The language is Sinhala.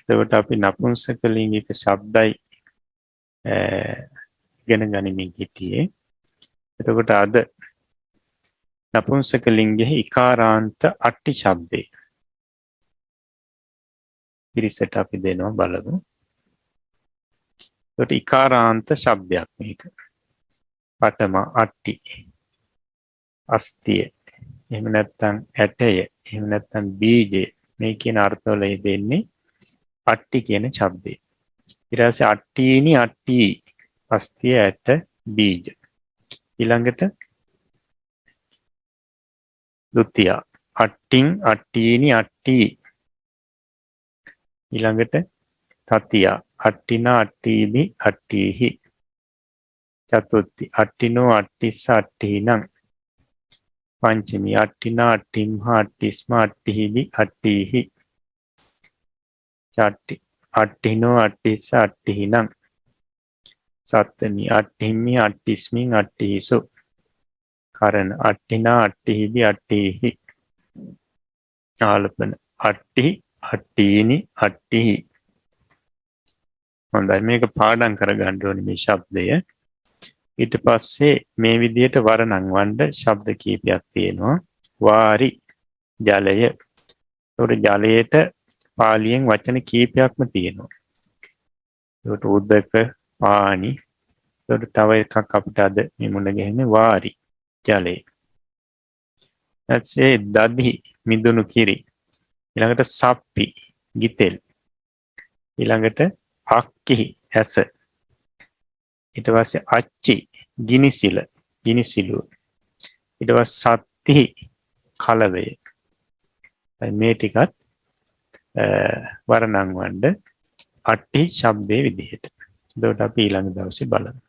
එතකොට අපි නපුංසක ලිංගික ශබ්දයි ඉගෙන ගනිමින් හිටියේ. එතකොට අද නපුංසක ලිංගයේ ඉකාරාන්ත අට්ටි ශබ්දේ පිරිසට අපි දෙනවා බලමු. එතකොට ඉකාරාන්ත ශබ්දයක් මේක. පඨම අට්ටි, අස්තිය, එහෙම නැත්නම් ඇටය, එහෙම නැත්නම් බීජය, මේ කියන අර්ථවල දෙන්නේ අට්ටි කියන ශබ්දේ. ඊට පස්සේ අට්ටීනි අට්ටි, අස්තිය, ඇට, බීජ. ඊළඟට ဒုတိယ අට්ටින් අට්ටීනි අට්ටි. ඊළඟට තතිය අට්ටිනා අට්ටීමි අට්ටීහි. චතුර්ථි අට්ටිනෝ අට්ටිස්ස අට්ටීනං. පංචමි අට්ටිනා අට්ටිම්හා අට්ටිස්මා අට්ටිහිමි අට්ටීහි. षष्ठी अट्ठिनो अट्ठिस्स अट्ठिहिनं. सप्तमी अट्ठिम्मि अट्ठिस्मिन् अट्ठिहिषु. करण अट्ठिना अट्ठिहिबि अट्ठिहि. ආලපන අට්ටි අට්ටීනි අට්ටිහි. හොඳයි, මේක පාඩම් කරගන්න ඕනේ මේ ශබ්දය. ඊට පස්සේ මේ විදිහට වර්ණම් වන්න ශබ්ද කීපයක් තියෙනවා. වාරි ජලය. ඒකට ජලයට පාලියෙන් වචන කීපයක්ම තියෙනවා. ඒකට උදක පානි. ඒකට තව එකක් අපිට අද මේ මුණ ගැහෙන්නේ වාරි ජලය. ඊටසේ දදි මිදුණු කිරි. ඊළඟට සප්පි ගිතෙල්. ඊළඟට අක්කි ඇස. ඊට පස්සේ අච්චි ගිනිසිල ගිනිසිලුව. ඊට පස්සේ සත්ති කලවය. මේ ටිකත් වර්ණම් වන්න අට්ටි ශබ්දයේ විදිහට. එතකොට අපි ඊළඟ දවසේ බලමු.